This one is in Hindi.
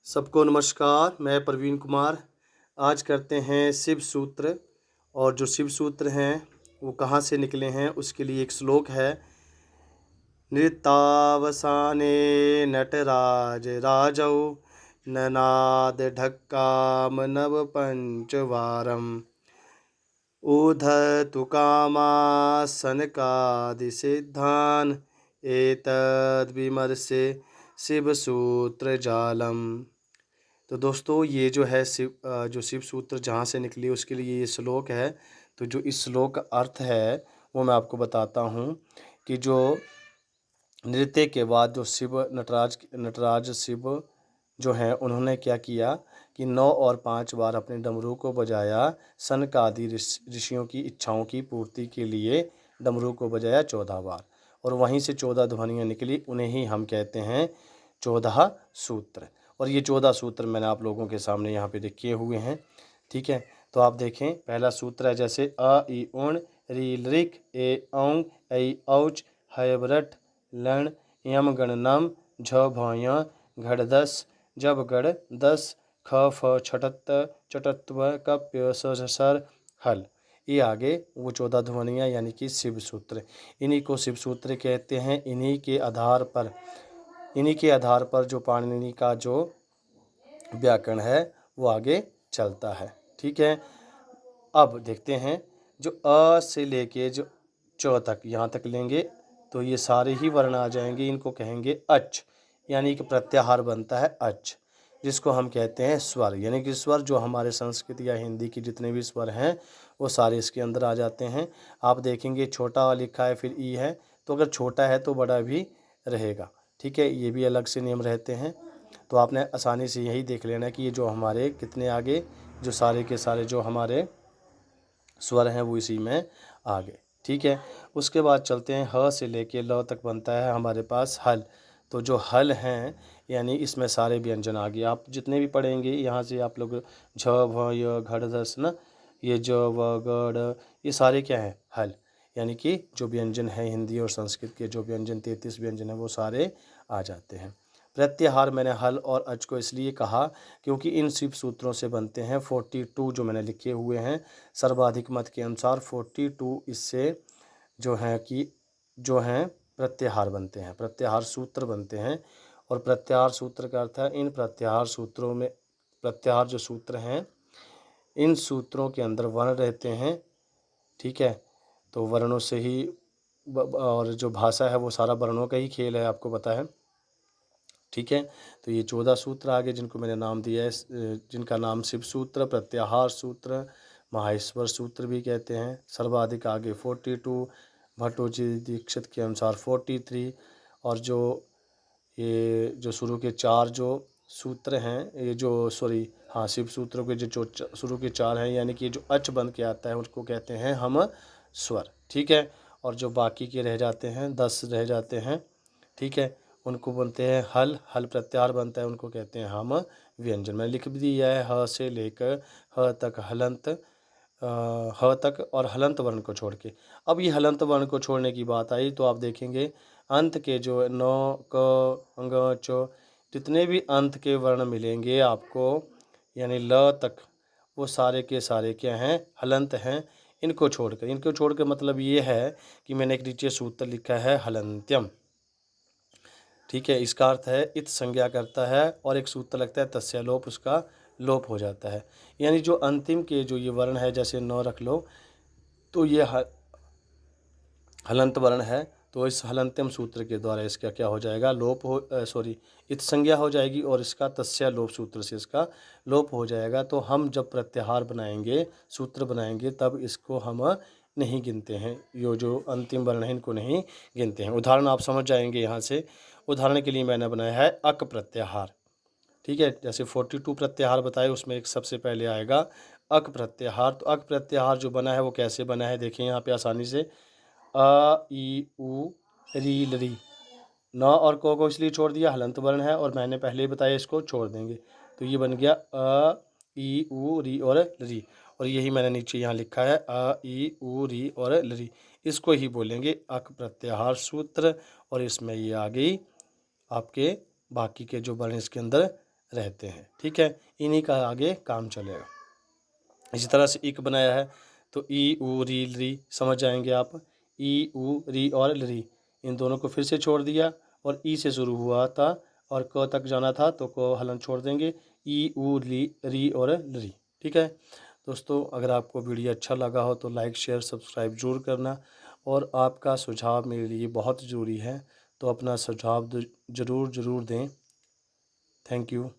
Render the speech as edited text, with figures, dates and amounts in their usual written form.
सबको नमस्कार। मैं प्रवीण कुमार। आज करते हैं शिव सूत्र। और जो शिव सूत्र हैं वो कहाँ से निकले हैं उसके लिए एक श्लोक है। नृत्यावसाने नटराज राजौ ननाद ढक्काम नव पंचवारम उद्धतु कामासनकादिसिद्धान् एतद् विमर्शे शिव सूत्र जालम। तो दोस्तों ये जो है जो शिव सूत्र जहाँ से निकली उसके लिए ये श्लोक है। तो जो इस श्लोक का अर्थ है वो मैं आपको बताता हूँ कि जो नृत्य के बाद जो नटराज शिव जो हैं उन्होंने क्या किया कि 9 और 5 बार अपने डमरू को बजाया। सनकादि ऋषियों की इच्छाओं की पूर्ति के लिए डमरू को बजाया 14 बार, और वहीं से 14 ध्वनियाँ निकली, उन्हें ही हम कहते हैं 14 सूत्र। और ये 14 सूत्र मैंने आप लोगों के सामने यहाँ पे लिखे हुए हैं। ठीक है, तो आप देखें, पहला सूत्र है जैसे अ इ उण री लृक ए औंग ऐ औच हयवरट लण यम गणनम झ भय घड़ 10 जब गढ़ 10 ख फ छटत चटत्व कप्य सर हल। ये आगे वो 14 ध्वनियाँ यानी कि शिव सूत्र, इन्हीं को शिव सूत्र कहते हैं। इन्हीं के आधार पर जो पाणिनि का जो व्याकरण है वो आगे चलता है। ठीक है, अब देखते हैं जो अ से लेके जो च तक यहाँ तक लेंगे तो ये सारे ही वर्ण आ जाएंगे। इनको कहेंगे अच, यानी कि प्रत्याहार बनता है अच, जिसको हम कहते हैं स्वर। यानी कि स्वर जो हमारे संस्कृत या हिंदी की जितने भी स्वर हैं वो सारे इसके अंदर आ जाते हैं। आप देखेंगे छोटा लिखा है फिर ई है, तो अगर छोटा है तो बड़ा भी रहेगा। ठीक है, ये भी अलग से नियम रहते हैं। तो आपने आसानी से यही देख लेना कि ये जो हमारे कितने आगे, जो सारे के सारे जो हमारे स्वर हैं वो इसी में आ गए। ठीक है, उसके बाद चलते हैं ह से लेके ल तक बनता है हमारे पास हल। तो जो हल हैं यानी इसमें सारे व्यंजन आ गए। आप जितने भी पढ़ेंगे यहाँ से आप लोग झ भ य घड़ दस ना, ये ज व गड़, ये सारे क्या हैं हल, यानी कि जो व्यंजन है हिंदी और संस्कृत के जो व्यंजन 33 व्यंजन है वो सारे आ जाते हैं। प्रत्याहार मैंने हल और अच को इसलिए कहा क्योंकि इन शिव सूत्रों से बनते हैं 42 जो मैंने लिखे हुए हैं। सर्वाधिक मत के अनुसार 42 इससे जो हैं प्रत्याहार बनते हैं, प्रत्याहार सूत्र बनते हैं। और प्रत्याहार सूत्र का अर्थ है इन प्रत्याहार सूत्रों में, प्रत्याहार जो सूत्र हैं इन सूत्रों के अंदर वर्ण रहते हैं। ठीक है, तो वर्णों से ही और जो भाषा है वो सारा वर्णों का ही खेल है, आपको पता है। ठीक है, तो ये 14 सूत्र आगे जिनको मैंने नाम दिया है, जिनका नाम शिव सूत्र, प्रत्याहार सूत्र, माहेश्वर सूत्र भी कहते हैं। सर्वाधिक आगे 42, भट्टोजी दीक्षित के अनुसार 43। और जो ये जो शुरू के 4 जो सूत्र हैं, ये जो शिव सूत्रों के जो शुरू के 4 हैं यानी कि जो अच बन के आता है उसको कहते हैं हम स्वर। ठीक है, और जो बाकी के रह जाते हैं 10 रह जाते हैं, ठीक है, उनको बोलते हैं हल प्रत्याहार बनता है, उनको कहते हैं हम व्यंजन। मैंने लिख भी दिया है ह से लेकर ह तक हलंत, ह तक और हलंत वर्ण को छोड़ के। अब ये हलंत वर्ण को छोड़ने की बात आई तो आप देखेंगे अंत के जो न क अंग च जितने भी अंत के वर्ण मिलेंगे आपको यानी ल तक, वो सारे के सारे क्या हैं हलंत हैं। इनको छोड़कर मतलब ये है कि मैंने एक नीचे सूत्र लिखा है हलंत्यम। ठीक है, इसका अर्थ है इत संज्ञा करता है और एक सूत्र लगता है तस्य लोप, उसका लोप हो जाता है। यानी जो अंतिम के जो ये वर्ण है जैसे नौ रख लो तो ये हलंत वर्ण है, तो इस हलंत्यम सूत्र के द्वारा इसका क्या हो जाएगा लोप इत संज्ञा हो जाएगी और इसका तस्य लोप सूत्र से इसका लोप हो जाएगा। तो हम जब प्रत्याहार बनाएंगे, सूत्र बनाएंगे, तब इसको हम नहीं गिनते हैं, ये जो अंतिम वर्ण है इनको नहीं गिनते हैं। उदाहरण आप समझ जाएंगे यहाँ से। उदाहरण के लिए मैंने बनाया है अक प्रत्याहार। ठीक है, जैसे 42 प्रत्याहार बताए उसमें एक सबसे पहले आएगा अक प्रत्याहार। तो अक प्रत्याहार जो बना है वो कैसे बना है देखिए यहाँ पे आसानी से। अ ई उ री लरी, न और को इसलिए छोड़ दिया, हलंत वर्ण है और मैंने पहले ही बताया इसको छोड़ देंगे, तो ये बन गया अ ई उ री और लरी। और यही मैंने नीचे यहाँ लिखा है अ ई उ री और लरी, इसको ही बोलेंगे अक प्रत्याहार सूत्र। और इसमें ये आ गई आपके बाकी के जो वर्ण इसके अंदर रहते हैं। ठीक है, इन्हीं का आगे काम चलेगा। इसी तरह से इक बनाया है तो ई ऊ री री समझ जाएंगे आप। ई ऊ री और री, इन दोनों को फिर से छोड़ दिया और ई से शुरू हुआ था और क तक जाना था तो को हलन छोड़ देंगे। ई ऊ री और री। ठीक है दोस्तों, अगर आपको वीडियो अच्छा लगा हो तो लाइक शेयर सब्सक्राइब जरूर करना और आपका सुझाव मेरे लिए बहुत ज़रूरी है, तो अपना सुझाव ज़रूर दें। Thank you.